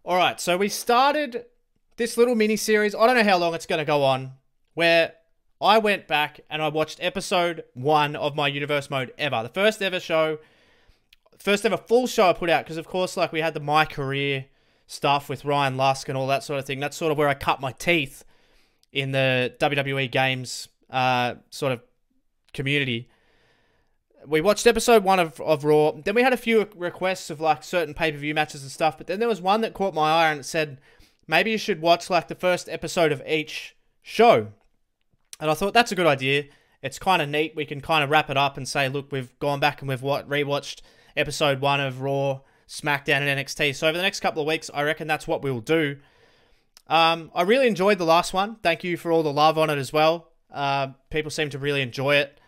Alright, so we started this little mini-series. I don't know how long it's going to go on, where I went back and I watched episode 1 of my Universe Mode ever. The first ever full show I put out, because of course, like, we had the My Career stuff with Ryan Lusk and all that sort of thing. That's sort of where I cut my teeth in the WWE games sort of community. We watched episode 1 of Raw. Then we had a few requests of like certain pay-per-view matches and stuff. But then there was one that caught my eye and it said, maybe you should watch like the first episode of each show. And I thought that's a good idea. It's kind of neat. We can kind of wrap it up and say, look, we've gone back and we've rewatched episode 1 of Raw, SmackDown, and NXT. So over the next couple of weeks, I reckon that's what we'll do. I really enjoyed the last one. Thank you for all the love on it as well. People seem to really enjoy it.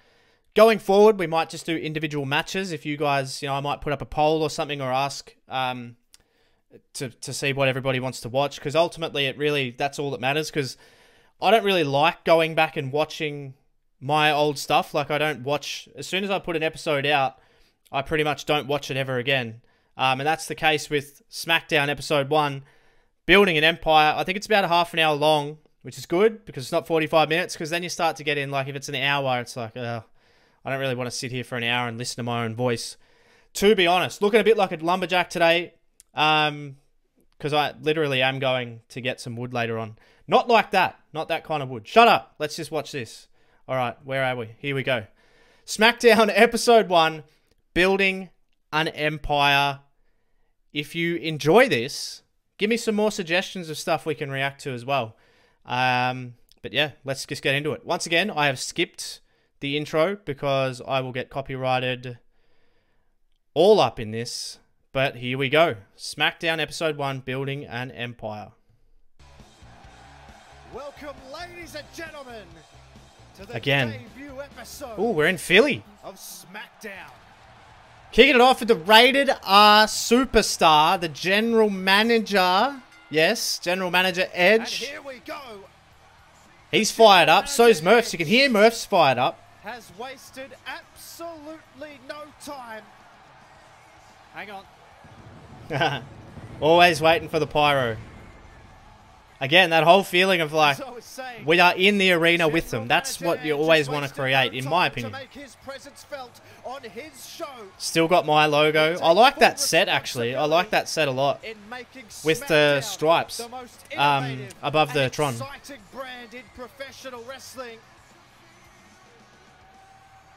Going forward, we might just do individual matches. If you guys, I might put up a poll or something, or ask to see what everybody wants to watch. Because ultimately, that's all that matters. Because I don't really like going back and watching my old stuff. Like, I don't watch... As soon as I put an episode out, I pretty much don't watch it ever again. And that's the case with SmackDown episode 1, Building an Empire. I think it's about a half an hour long, which is good because it's not 45 minutes. Because then you start to get in, like, if it's an hour, it's like, I don't really want to sit here for an hour and listen to my own voice. To be honest, looking a bit like a lumberjack today, because I literally am going to get some wood later on. Not like that. Not that kind of wood. Shut up. Let's just watch this. All right, where are we? Here we go. SmackDown episode 1, Building an Empire. If you enjoy this, give me some more suggestions of stuff we can react to as well. But yeah, let's just get into it. Once again, I have skipped the intro because I will get copyrighted all up in this. But here we go. SmackDown episode 1, Building an Empire. Welcome, ladies and gentlemen, to the debut episode. Oh, we're in Philly. Of SmackDown. Kicking it off with the Rated R Superstar, the General Manager. Yes, General Manager Edge. And here we go. He's fired up. So's Murphs. You can hear Murphs fired up. Has wasted absolutely no time. Hang on. Always waiting for the pyro. Again, that whole feeling of like, we are in the arena with them. That's what you always want to create, in my opinion. Still got my logo. I like that set, actually. I like that set a lot. With the stripes above the Tron.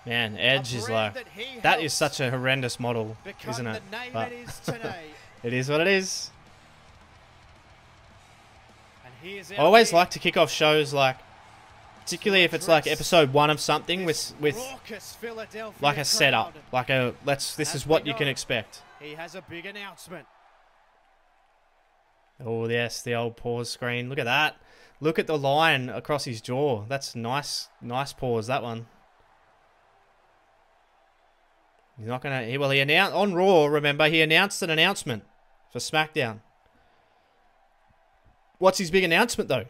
Man, Edge is like... That is such a horrendous model, isn't it? But it is what it is. I always like to kick off shows like, particularly if it's like episode 1 of something with like a setup, like a this is what you can expect. He has a big announcement. Oh yes, the old pause screen. Look at that. Look at the line across his jaw. That's nice pause, that one. He's not gonna. Well, he announced on Raw. Remember, he announced an announcement for SmackDown. What's his big announcement, though?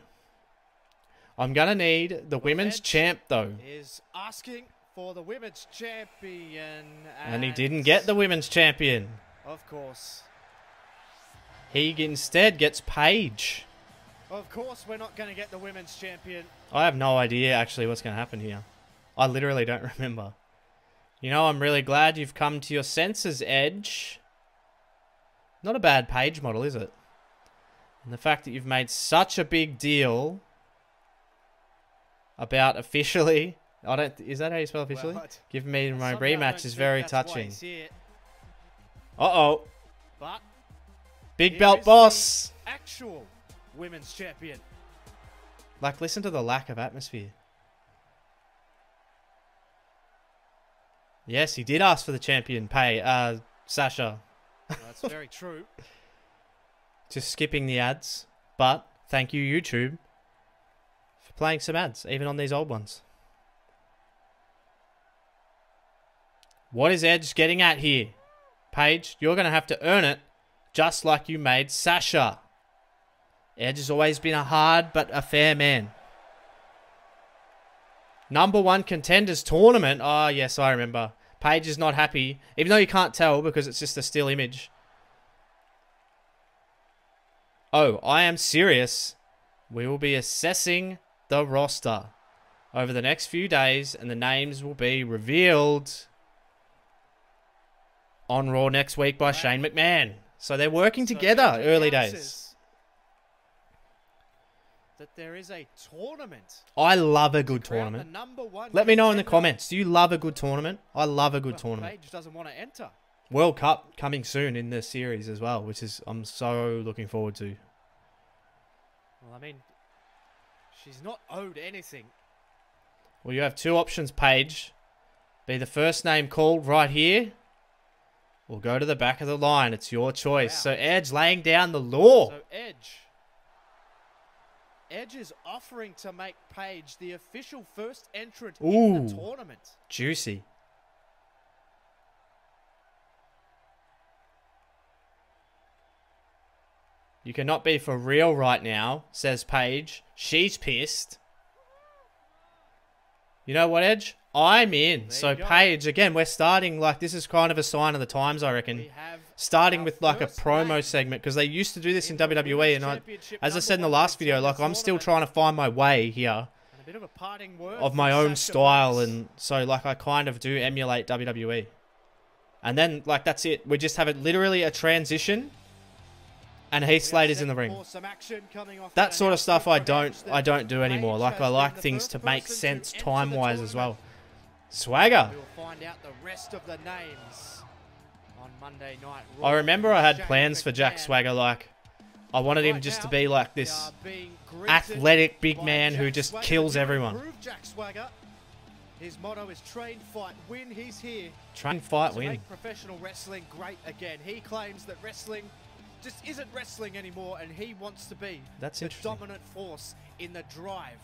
I'm going to need the women's champ, though. Is asking for the women's champion. And he didn't get the women's champion. Of course. He instead gets Paige. Of course we're not going to get the women's champion. I have no idea, actually, what's going to happen here. I literally don't remember. I'm really glad you've come to your senses, Edge. Not a bad Paige model, is it? And the fact that you've made such a big deal about officially... Is that how you spell officially? Well, give me my rematch is very touching. Uh-oh. But big belt boss. Actual women's champion. Like, listen to the lack of atmosphere. Yes, he did ask for the champion Sasha. Well, that's very true. Just skipping the ads, but thank you, YouTube, for playing some ads, even on these old ones. What is Edge getting at here? Paige, you're going to have to earn it, just like you made Sasha. Edge has always been a hard but a fair man. #1 contenders tournament. Oh, yes, I remember. Paige is not happy, even though you can't tell because it's just a still image. Oh, I am serious. We will be assessing the roster over the next few days, and the names will be revealed on Raw next week by Shane McMahon. So they're working together early days. That there is a tournament. I love a good tournament. Let me know in the comments. Do you love a good tournament? I love a good tournament. Paige doesn't want to enter. World Cup coming soon in the series as well, which is I'm so looking forward to. Well, I mean, she's not owed anything. Well, you have two options, Paige. Be the first name called right here, or go to the back of the line. It's your choice. Wow. So Edge laying down the law. So Edge is offering to make Paige the official first entrant in the tournament. Juicy. You cannot be for real right now, says Paige. She's pissed. You know what, Edge? I'm in. So Paige, again, we're starting like this is kind of a sign of the times, I reckon. Starting with like a promo segment because they used to do this in WWE, and as I said in the last video, like I'm still trying to find my way here of my own style, and so like I kind of do emulate WWE. And then like that's it. We just have it literally a transition, and Heath Slater's in the ring. That sort of stuff I don't do anymore. Like I like things to make sense time-wise as well. Swagger. We'll find out the rest of the names on Monday Night Raw. I remember I had plans for Jack Swagger. Like I wanted him just to be like this athletic big man who just kills everyone. His motto is train, fight, win. He's here. Train, fight, win. Make professional wrestling great again. He claims that wrestling just isn't wrestling anymore, and he wants to be the dominant force in the drive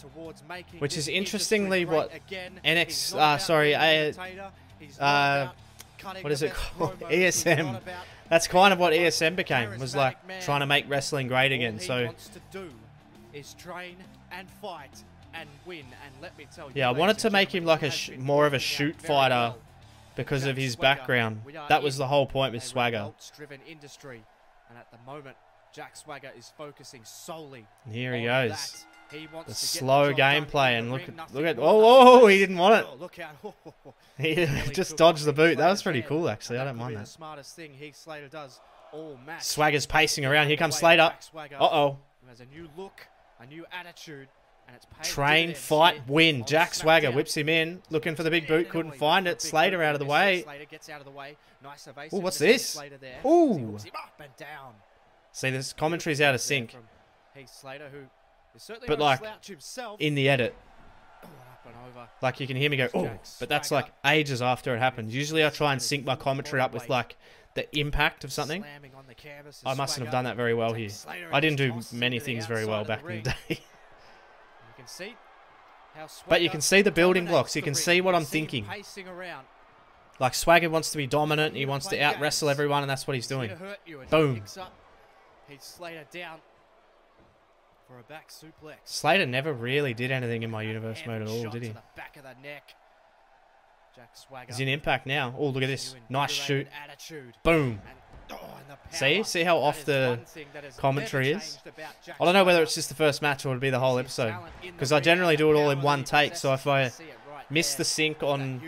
towards making. Which is interestingly what what is it called? ESM. That's kind of what ESM became. Was like trying to make wrestling great again. So he wants to do is train and fight and win. And let me tell you, yeah, I wanted to make him like a more of a shoot fighter because of his background. That was the whole point with Swagger. Industry, and at the moment, Jack Swagger is focusing solely. And here he goes. He wants the to slow gameplay, and look at oh, he didn't want it. Look out. He just dodged the boot. That was pretty cool, actually. I don't mind that. The smartest thing Heath Slater does all match. Swagger's pacing around. Here comes Slater. Uh-oh. He has a new look, a new attitude, and it's train, fight, win. Jack Swagger whips him in, looking for the big boot, couldn't find it. Slater out of the way. Oh, what's this? Ooh. See, this commentary's out of sync. But like, in the edit, like you can hear me go, oh, but that's like ages after it happened. Usually I try and sync my commentary up with like the impact of something. I mustn't have done that very well here. I didn't do many things very well back in the day. But you can see the building blocks. You can see what I'm thinking. Like Swagger wants to be dominant. He wants to out-wrestle everyone, and that's what he's doing. Boom. Slater down for a back suplex. Slater never really did anything in my universe mode at all, did he? He's in Impact now. Oh, look at this. Nice shoot. Boom. See how off the commentary is? I don't know whether it's just the first match or it'll be the whole episode. Because I generally do it all in one take, so if I miss the sync on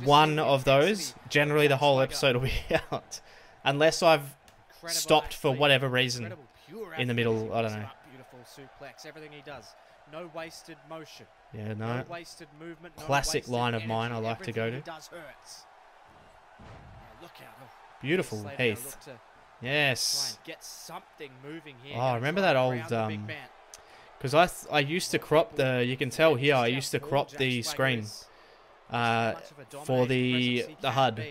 one of those, generally the whole episode will be out. Unless I've stopped for whatever reason in the middle, I don't know. Beautiful suplex, everything he does. No wasted motion. Yeah, no. Wasted movement. Classic line of mine I like to go to. Beautiful, Heath. Yes. Get something moving here. Oh, I remember that old because I used to crop the. You can tell here. I used to crop the screen for the HUD.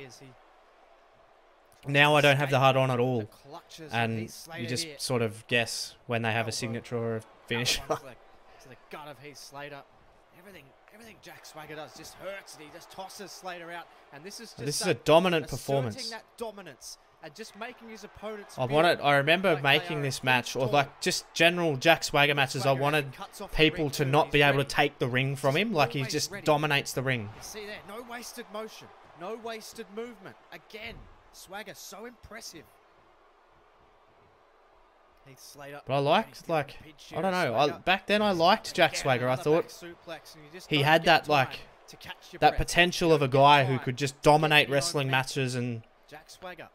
Now I don't have the HUD on at all, and you just sort of guess when they have a signature or a finish. To the gut of Heath Slater. Everything Jack Swagger does just hurts, and he just tosses Slater out. And this is a dominant performance. That dominance and just making his opponents. I remember making this match, or like just general Jack Swagger matches. I wanted people to not be able to take the ring from him, like he just dominates the ring. See there, no wasted motion, no wasted movement. Again, Swagger so impressive. But I liked, like, I don't know. Back then I liked Jack Swagger. I thought he had that, like, that potential of a guy who could just dominate wrestling matches and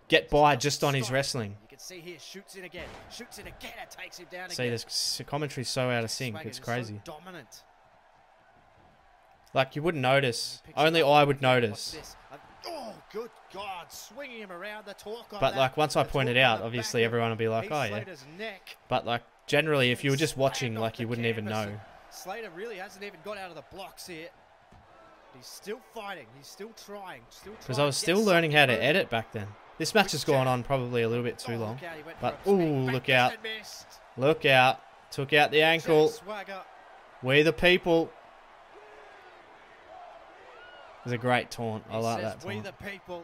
get by just on his wrestling. You can see here, shoots in again, and takes him down. See, this commentary's so out of sync. It's crazy. Like, you wouldn't notice. Only I would notice. Oh, good God, swinging him around the talk. But like, once I point it out, obviously everyone will be like, oh yeah. But like, generally, if you were just watching, like, you wouldn't even know. Slater really hasn't even got out of the blocks here. He's still fighting. He's still trying. Because I was still learning how to edit back then. This match has gone on probably a little bit too long. But, ooh, look out. Look out. Took out the ankle. We the people. It was a great taunt. I like that taunt. We the people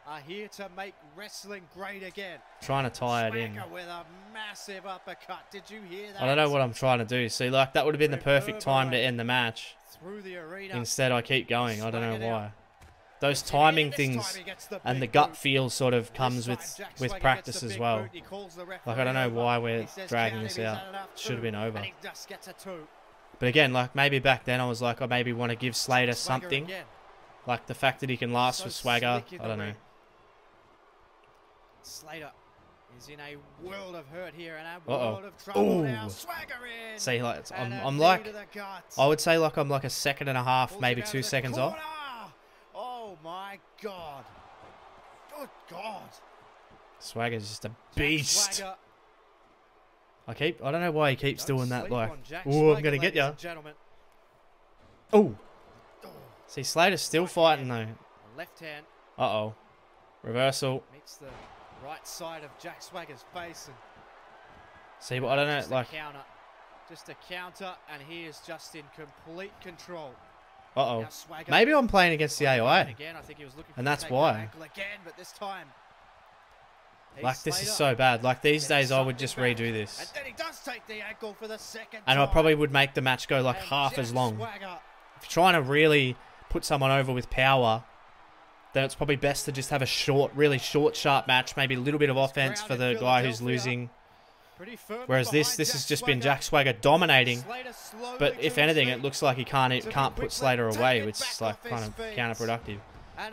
are here to make wrestling great again. Trying to tie it in. With a massive uppercut. Did you hear that? I don't know what I'm trying to do. See, like, that would have been the perfect time to end the match. Through the arena. Instead, I keep going. I don't know why. Those timing things and the gut feel sort of comes with practice as well. Like, I don't know why we're dragging this out. It should have been over. But again, like, maybe back then I was like, I maybe want to give Slater something. Like the fact that he can last with swagger. I don't know. Slater is in a world of hurt here and a world of trouble now. Swagger in. See, like, I'm like, I would say like I'm like a second and a half, maybe 2 seconds off. Oh my God. Good God. Swagger's just a beast. I don't know why he keeps doing that, like, oh, I'm going to get ya. Oh. See, Slater's still fighting, though. Left hand. Uh-oh. Reversal. Meets the right side of Jack Swagger's face. And see, but I don't know, like... Just a counter, and he is just in complete control. Uh-oh. Maybe I'm playing against the AI. Again, I think he was looking and that's why. Again, but this time... Like, this is so bad. Like, these days I would just redo this. And then he does take the ankle for the second and I probably would make the match go like half as long. If you're trying to really put someone over with power, then it's probably best to just have a short, really short, sharp match. Maybe a little bit of offense for the guy who's losing. Whereas this has just been Jack Swagger dominating. But if anything, it looks like he can't put Slater away, which is like kind of counterproductive.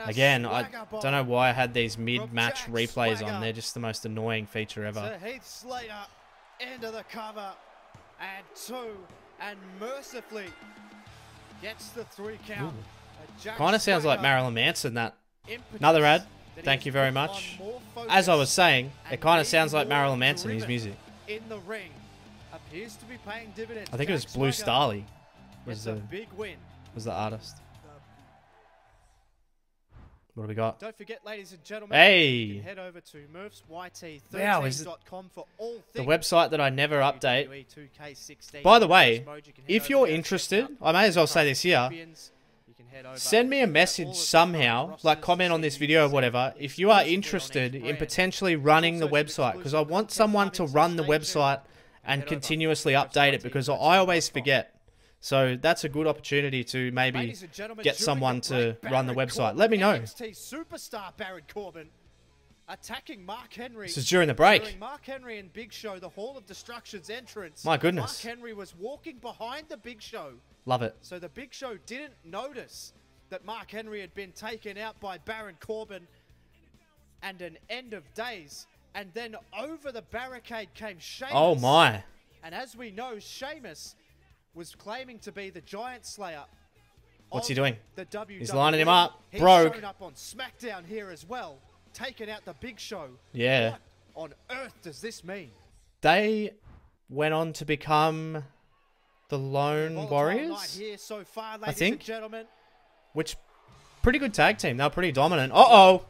Again, I don't know why I had these mid-match replays on. They're just the most annoying feature ever. Heath Slater into the cover and 2 and mercifully gets the 3 count. Kind of sounds like Marilyn Manson, that. Another ad. Thank you very much. As I was saying, it kind of sounds like Marilyn Manson, his music. In the ring appears to be paying dividends. I think it was Blue Starly was the artist. What do we got? Don't forget, ladies and gentlemen, hey! You can head over to MurphsYT13.com for all things the website that I never update. By the way, if you're interested, I may as well say this here. Send me a message somehow, like comment on this video or whatever, if you are interested in potentially running the website, because I want someone to run the website and continuously update it, because I always forget. So that's a good opportunity to maybe get someone to run the website. Let me know. Superstar Baron Corbin attacking Mark Henry. This is during the break. During Mark Henry and Big Show, the Hall of Destruction's entrance. My goodness. Mark Henry was walking behind the Big Show. Love it. So the Big Show didn't notice that Mark Henry had been taken out by Baron Corbin and an end of days. And then over the barricade came Sheamus. Oh my. And as we know, Sheamus was claiming to be the Giant Slayer. What's he doing? The WWE. He's lining him up. He's Brogue. shown up on SmackDown here as well, taking out the Big Show. Yeah. What on earth does this mean? They went on to become the Lone Warriors, here so far, I think. And gentlemen. Which, pretty good tag team. They were pretty dominant. Uh-oh.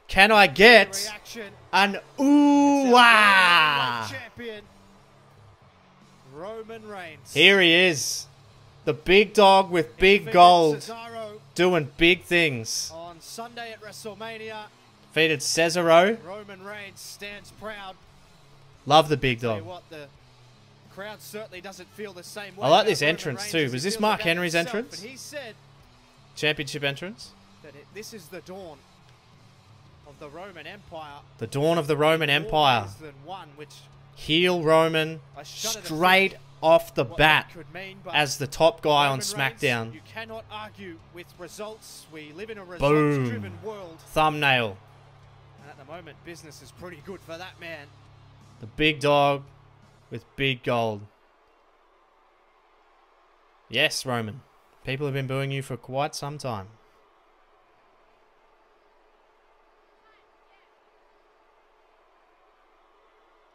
Can I get an ooh-ah? Champion, Roman Reigns. Here he is. The big dog with big gold. CESARO doing big things. On Sunday at WrestleMania. Defeated CESARO. Roman Reigns stands proud. Love the big dog. Tell you what, the crowd certainly doesn't feel the same way. I like this entrance too. Was this Mark Henry's entrance? But he said championship entrance? that this is the dawn of the Roman Empire. The dawn of the Roman Empire. Heel Roman straight off the bat as the top guy on SmackDown. You cannot argue with results. We live in a results-driven world. Thumbnail. And at the moment, business is pretty good for that man. The big dog with big gold. Yes, Roman. People have been booing you for quite some time.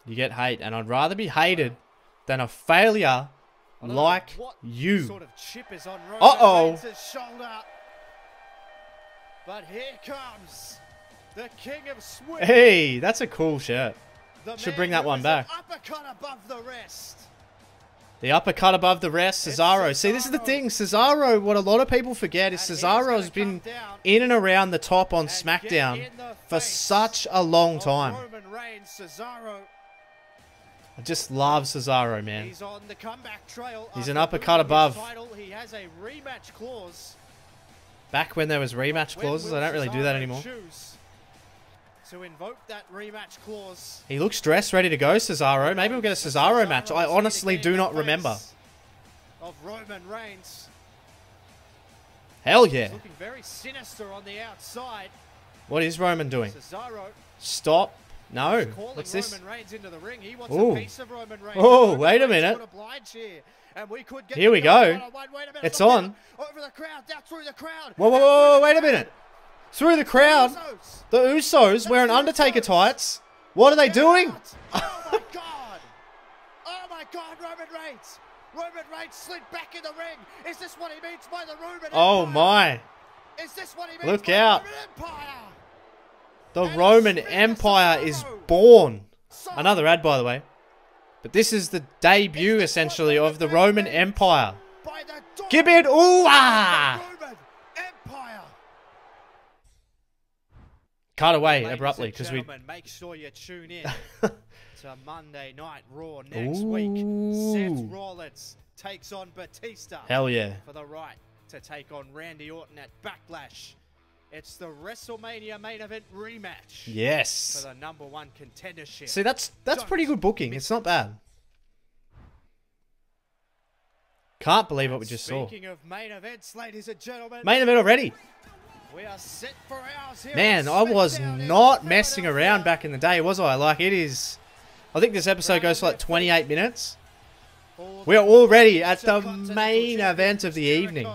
You get hate, and I'd rather be hated than a failure like you. Sort of chip is on uh-oh. Shoulder. But here comes the King of Swing. Hey, that's a cool shirt. Should bring that one back. Uppercut above the rest. The uppercut above the rest, Cesaro. See, this is the thing. Cesaro, what a lot of people forget is Cesaro's been in and around the top on SmackDown for such a long time. I just love Cesaro, man. He's on the comeback trail. He's an uppercut above. He has a rematch clause. Back when there was rematch clauses, I don't really do that anymore. To invoke that rematch clause. He looks dressed, ready to go, Cesaro. Maybe we'll get a Cesaro match. I honestly do not remember. Of Roman Reigns. Hell yeah. He's looking very sinister on the outside. What is Roman doing? Cesaro. Stop. No. What's this? Roman Reigns into the ring. He wants a piece of Roman Reigns. Oh, wait a minute. Here we go. It's on. Over the crowd, down through the crowd. Whoa, whoa, whoa, wait a minute. Through the crowd. The Usos wearing Undertaker tights. What are they doing? Oh my God. Oh my God, Roman Reigns. Roman Reigns slid back in the ring. Is this what he means by the Roman Empire? Oh my. Is this what he means Look by out. the Roman Empire? The Roman Empire is born. Another ad, by the way. But this is the debut, essentially, of the Roman Empire. Give it ooh-ah! Cut away abruptly because we. Make sure you tune in to Monday Night Raw next week. Seth Rollins takes on Batista. Hell yeah! For the right to take on Randy Orton at Backlash. It's the WrestleMania main event rematch. Yes. For the #1 contendership. See, that's pretty good booking. It's not bad. Can't believe what we just saw. Speaking of main events, ladies and gentlemen. Main event already. We are set for ours here. Man, I was not messing around back in the day, was I? Like, it is... I think this episode goes for like 28 minutes. We are already at the main event of the evening.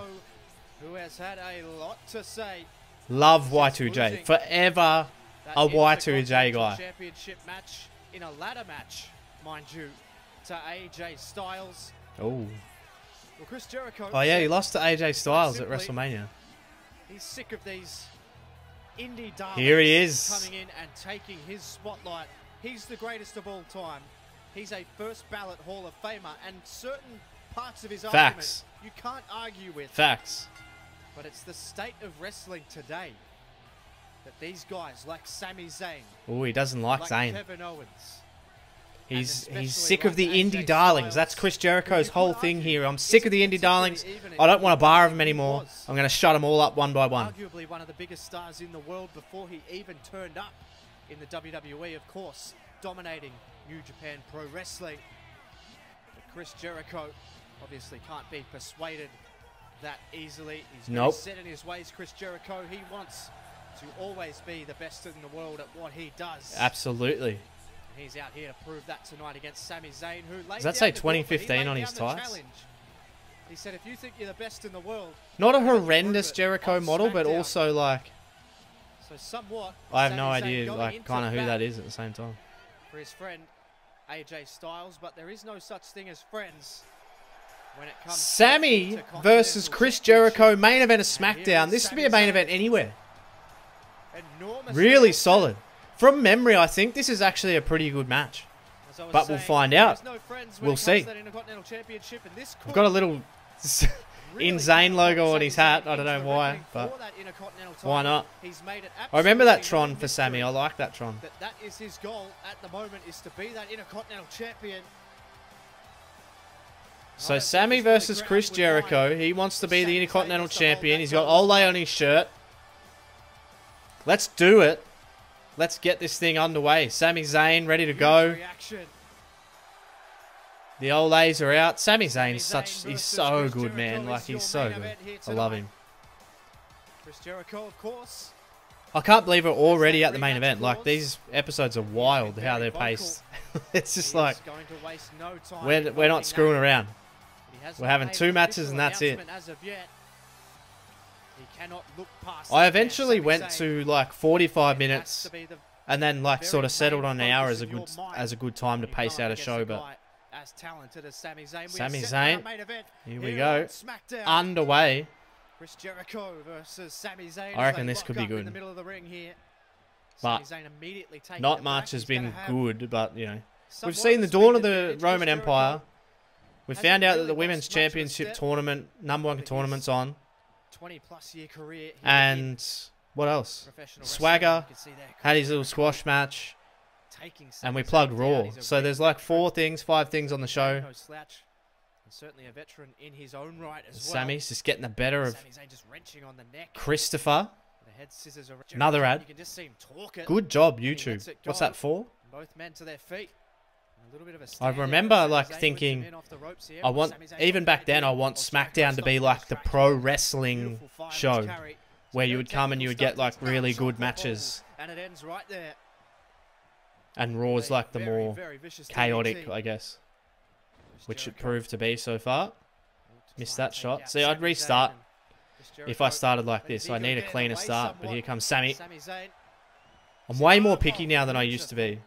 Who has had a lot to say. Love Y2J. Forever a Y2J guy. Championship match in a ladder match, mind you, to AJ Styles. Oh. Well, Chris Jericho. Oh yeah, he lost to AJ Styles at WrestleMania. He's sick of these indie darlings. Here he is. Coming in and taking his spotlight. He's the greatest of all time. He's a first ballot Hall of Famer, and certain parts of his argument you can't argue with. Facts. But it's the state of wrestling today that these guys like Sami Zayn. Oh, he doesn't like Zayn. Kevin Owens. He's sick of the indie darlings. That's Chris Jericho's whole thing here. I'm sick of the indie darlings. I don't want a bar of them anymore. I'm going to shut them all up one by one. Arguably one of the biggest stars in the world before he even turned up in the WWE, of course, dominating New Japan Pro Wrestling. But Chris Jericho obviously can't be persuaded that easily. He's very set in his ways, Chris Jericho. He wants to always be the best in the world at what he does. Absolutely. He's out here to prove that tonight against Sami Zayn, who laid Does that say 2015 on his tights? He said, if you think you're the best in the world... Not a horrendous Jericho model, but also like... So somewhat... I have no idea, like, kind of who that is at the same time. For his friend, AJ Styles, but there is no such thing as friends when it comes Sami versus Chris Jericho, main event of SmackDown. This would be a main event anywhere. Really solid. From memory, I think this is actually a pretty good match. But we'll find out. We'll see. We've got a little Zayn logo on his hat. I don't know why, but why not? I remember that Tron for Sami. I like that Tron. That is his goal at the moment, is to be that Intercontinental Champion. So Sami versus Chris Jericho. He wants to be the Intercontinental Champion. He's got Ole on his shirt. Let's do it. let's get this thing underway. Sami Zayn ready to go. The old A's are out. Sami Zayn he's so good, man. Like, he's so good. I love him. Chris Jericho, of course. I can't believe we're already at the main event. Like, these episodes are wild how they're paced. It's just like, we're not screwing around. We're having 2 matches and that's it. I eventually went to like 45 minutes and then like sort of settled on an hour as a good time to pace out a show. But Sami Zayn, here we go, underway. Chris Jericho versus Sami Zayn. I reckon this could be good. But not much has been good, but you know, we've seen the dawn of the Roman Empire. We found out that the Women's Championship tournament, #1 tournament's on. 20-plus-year career. And what else? Swagger had his little squash match. And we plugged Raw. So there's like 5 things on the show. Certainly a veteran in his own right as well. Sammy's just getting the better of Christopher. Another ad. Good job, YouTube. What's that for? Both men to their feet. I remember like thinking, even back then, I want SmackDown to be like the pro wrestling show where you would come and you would get like really good matches. And Raw's like the more chaotic, I guess. Which it proved to be so far. Missed that shot. See, I'd restart if I started like this. I need a cleaner start. But here comes Sammy. I'm way more picky now than I used to be.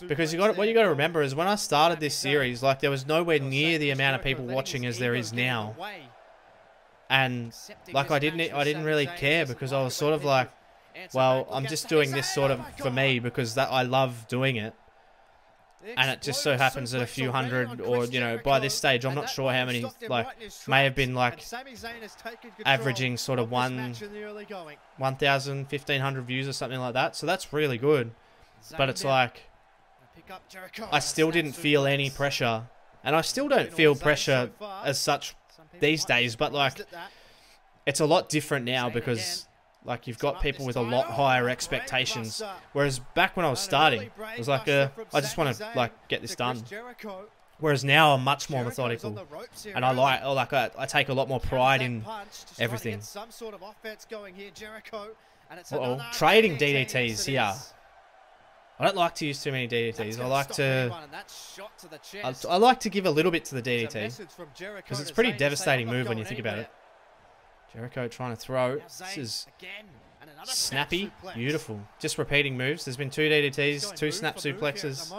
Because what you got to remember is when I started this series, like there was nowhere near the amount of people watching as there is now. And like I didn't really care because I was sort of like, well, I'm just doing this sort of for me because I love doing it. And it just so happens that a few hundred, or you know, by this stage, I'm not sure how many, like, may have been like averaging sort of 1,000, 1,500 views or something like that. So that's really good. But it's like, I still didn't feel any pressure, and I still don't feel pressure as such these days. But like, it's a lot different now because like you've got people with a lot higher expectations, whereas back when I was starting, it was like I just want to like get this done. Whereas now I'm much more methodical, and I take a lot more pride in everything. Uh-oh, trading DDTs here. I don't like to use too many DDTs. I like to give a little bit to the DDT because it's a pretty devastating move when you think about it. Jericho trying to throw. This is snappy. Beautiful. Just repeating moves. There's been 2 DDTs, 2 snap suplexes.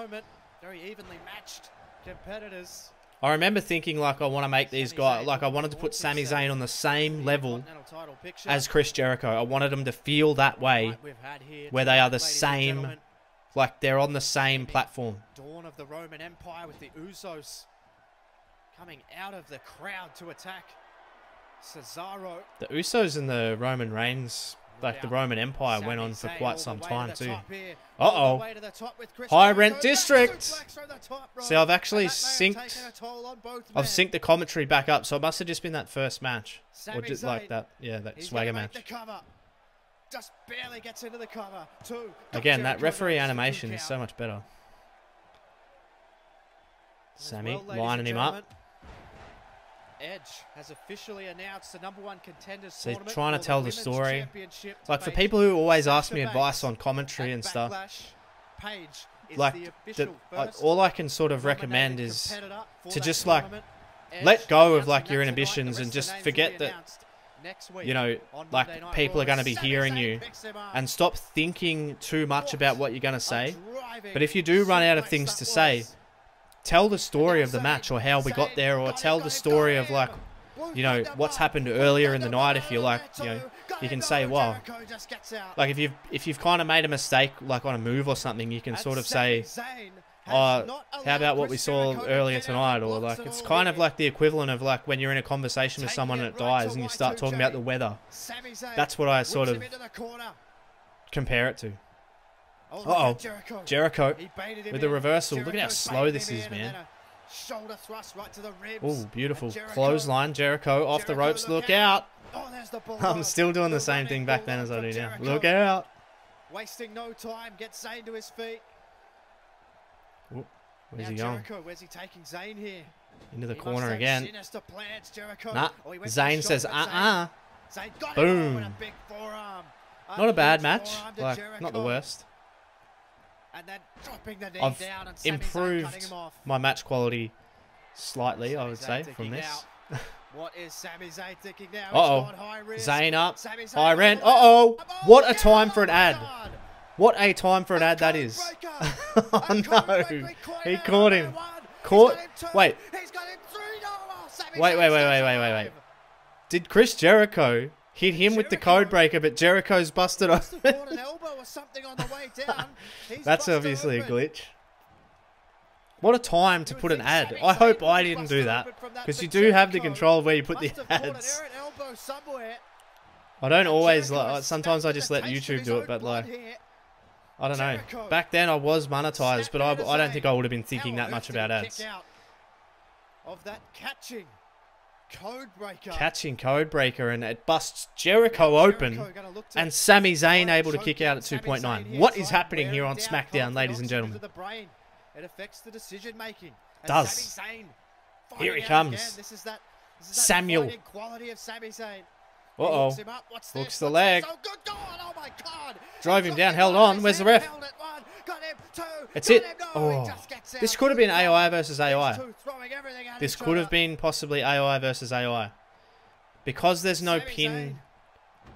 I remember thinking like I want to make these guys, like I wanted to put Sami Zayn on the same level as Chris Jericho. I wanted them to feel that way, where they are the same, like they're on the same platform. Dawn of the Roman Empire with the Usos coming out of the crowd to attack. CESARO. The Usos and the Roman Reigns, like the Roman Empire, went on for quite some time too. Uh-oh. High Rent District. See, I've actually synced the commentary back up, so it must have just been that first match. Or just like that, yeah, that swagger match. Just barely gets into the cover. Again, that referee animation is so much better. Sammy lining him up. Edge has officially announced the #1 contenders so tournament. Trying to tell the story. Like for people who always ask me advice on commentary and stuff, like all I can sort of recommend is to just like let go of like your inhibitions and just forget that, you know, like people are going to be hearing you, and stop thinking too much about what you're going to say. But if you do run out of things to say, tell the story of the match or how we got there, or tell the story of like, you know, what's happened earlier in the night. If you like, you know, you can say, well, like if you've kind of made a mistake like on a move or something, you can sort of say, oh, how about what we saw earlier tonight? Or like, it's kind of like the equivalent of like when you're in a conversation with someone and it dies and you start talking about the weather. That's what I sort of compare it to. Uh-oh, Jericho with the reversal. Look at how slow this is, man. Oh, beautiful. Clothesline, Jericho off the ropes. Look out. I'm still doing the same thing back then as I do now. Look out. wasting no time, gets Zayn to his feet. Ooh, where's Now he going? Jericho, where's he taking Zayn here? Into the He corner must have again. sinister plans, Jericho. Nah, Oh, he went for a Zayn shot, says, but Zayn got him Boom. with a big forearm. Not a bad huge match. forearm to Like, Jericho. not the worst. And then dropping the knee I've down and Sami Zayn cutting improved him off. my match quality slightly, I Sami would Zayn say, thinking from this. now. What is Sami Zayn thinking now? Uh-oh. He's gone high risk. Zayn up. Sami Zayn High rent. all the way. Uh-oh. What a yeah, time for an oh my ad. God. What a time for an ad that is. Oh, no. He caught him. Caught. Wait. He's got him through. Oh, Sami Wait. Zayn stays alive. Did Chris Jericho hit him with the code breaker, but Jericho's busted Must open? have caught an elbow or something on the way down. He's That's busted obviously a open. glitch. What a time to You would put an think ad. Sami I hope Zayn I would didn't bust do it that, open from that, because you but do have the Jericho control of where you put must the have caught an ads. errant elbow somewhere. I don't always Jericho like. has Sometimes I snapped just at let the taste of YouTube his do own it, but blood like, here. I don't know. Jericho Back then I was monetized, but I don't think I would have been thinking How that on much earth did he about kick ads. out of that catching code breaker. Catching code breaker, and it busts Jericho open, Jericho gonna look to and Sami Zayn try able to choke kick out at Sami 2.9. Zayn What here, is try happening wear here him on down, SmackDown, ladies and confidence gentlemen? into the brain. It affects the decision making. And Does. Sami Zayn Here he fighting out comes. again. This is that Samuel. fighting quality of Sami Zayn. He Uh-oh. hooks him up. What's Hooks this? the What's leg. this? Oh, good God. Oh, my God. Drove He him got down, him held on on. his Where's the head, ref? held it, one, got him, two, That's got it. him, no, he Oh, just gets this out. could have been These AOI versus AOI. two throwing everything at This each could have other. been possibly AOI versus AOI. Because there's no Sami pin Zayn.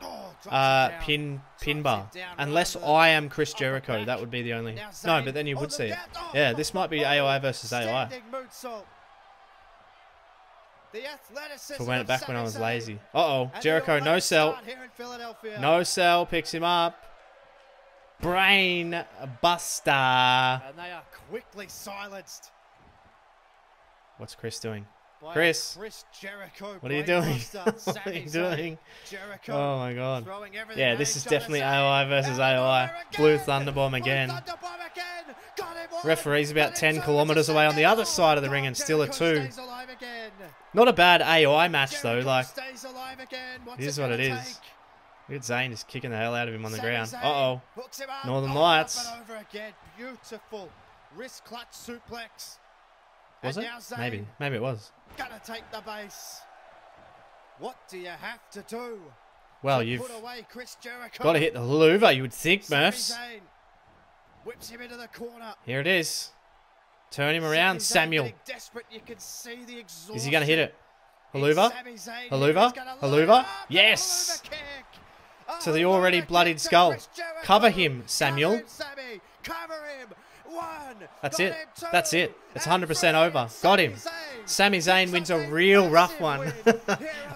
Oh, drops it down. pin Drops bar. it down Unless right on the I am Chris upper Jericho, back. that would be the only. Now No, Zayn but then you on would the see it. down- oh, Yeah, this might be AOI versus AOI. standing moonsault. The athleticism I went of back when I Sami was Zayn. lazy. Uh-oh. And Jericho, the no sell. start here in Philadelphia. No sell. Picks him up. Brain buster. And they are quickly silenced. What's Chris doing? by Chris, Jericho. what are you doing? Brainbuster. What are Sami you Zayn. doing? Jericho Oh my god. throwing everything Yeah, at this is each other. definitely Zayn AOI versus out of AOI. nowhere Blue again. Thunderbomb Blue again. Thunderbomb again. Got him one. Referee's about Got him 10 two. kilometers away on the other side of the ring and still a 2. Stays alive again. Not a bad AOI match though. Jericho Like, stays alive again. What's it is it what it gonna is. take? Look at Zayn just kicking the hell out of him on the Sami ground. Zayn Uh-oh. hooks him up. Northern Oh, Lights. up and over again. Beautiful wrist clutch suplex. Was And it? now Zayn Maybe. Maybe it was. gonna take the base. What do you have to do? Well, to you've put away Chris Jericho? got to hit the louver, you would think, Sami Murphs. Zayn whips him into the corner. Here it is. Turn him around, Sami Zayn Samuel. getting desperate. You can see the exhaustion. Is he going to hit it? in Haluva? Sami Zayn. Haluva? He's gonna Haluva? load up and a Yes! Haluva kick. To the Haluva already kick bloodied to skull. Chris Jericho. Cover him, Samuel. Cover him, Sami. Cover him. One. That's Got it. him, two. That's it. It's And 100% three. over. Got him. Sami Sami Zayn Zayn wins a picks up real rough massive one. win here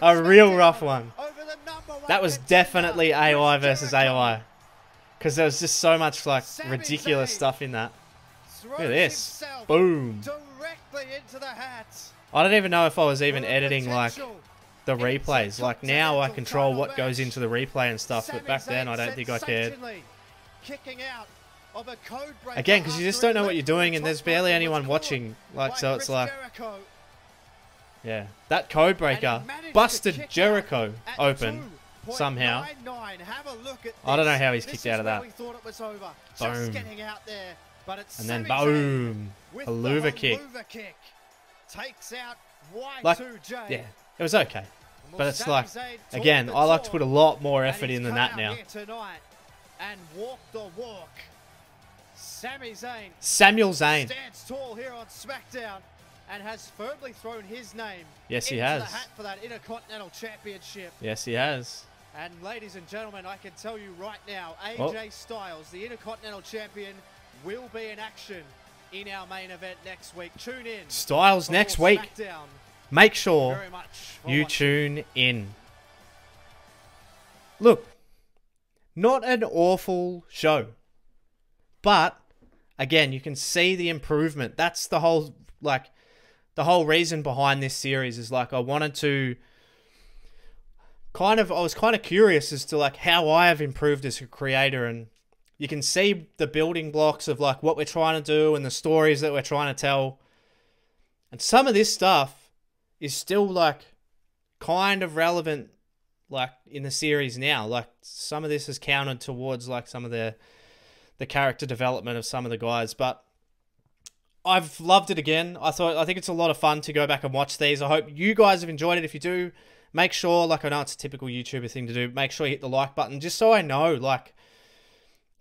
A on real SmackDown rough one. over the number one That was contender, definitely AOI Chris versus Jericho. AOI. Because there was just so much like Sami ridiculous Zayn stuff in that. Throws Look at this. himself Boom. directly into the hat. I don't even know if I was even For editing like potential. the It's a replays. Like now I continental control title what goes match. into the replay and stuff, Sami but back then Zayn I don't think I cared. sensationally kicking out of a code breaker Again, because you just after don't know he what you're left the doing and there's top barely rope and anyone was watching. caught Like, so by it's Chris like, Jericho. yeah. That code breaker And he managed to busted kick Jericho out at open 2.99. somehow. Have a look at I don't know this. how he's This kicked is out of where that. We thought it was over. Boom. Just getting out there, but it's And then Sami Zayn boom. with Haluva the kick. Haluva kick. Takes out Y2J. Like, yeah, it was okay. Well, But it's Sami like, Zayn took again, the I like to talk, put a lot more and effort he's in than come that out now. here tonight and walk the walk. Sami Zayn Samuel Zayn. stands tall here on SmackDown and has firmly thrown his name Yes, he into has. the hat for that Intercontinental Championship. Yes, he has. And ladies and gentlemen, I can tell you right now, Oh. AJ Styles, the Intercontinental Champion, will be in action in our main event next week. Tune in. Styles for next more week. SmackDown. Make sure Very much for you watching. tune in. Look, not an awful show. But, again, you can see the improvement. That's the whole, like, the whole reason behind this series is, like, I wanted to I was kind of curious as to, like, how I have improved as a creator. And you can see the building blocks of, like, what we're trying to do and the stories that we're trying to tell. And some of this stuff is still, like, kind of relevant like in the series now. Like some of this is counted towards like some of the character development of some of the guys, but I've loved it again. I think it's a lot of fun to go back and watch these. I hope you guys have enjoyed it. If you do, make sure, like I know it's a typical YouTuber thing to do, make sure you hit the like button just so I know, like,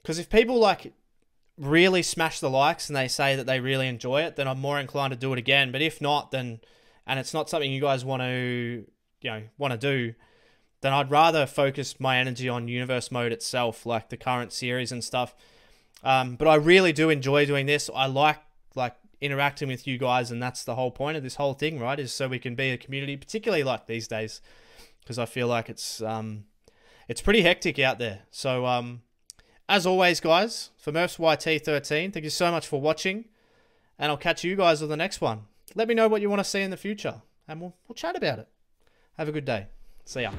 because if people like really smash the likes and they say that they really enjoy it, then I'm more inclined to do it again. But if not, then, and it's not something you guys want to, do, then I'd rather focus my energy on universe mode itself, like the current series and stuff. But I really do enjoy doing this. I like interacting with you guys, and that's the whole point of this whole thing, right? Is so we can be a community, particularly like these days, because I feel like it's pretty hectic out there. So as always, guys, for MurphsYT13, thank you so much for watching, and I'll catch you guys on the next one. Let me know what you want to see in the future, and we'll chat about it. Have a good day. See ya.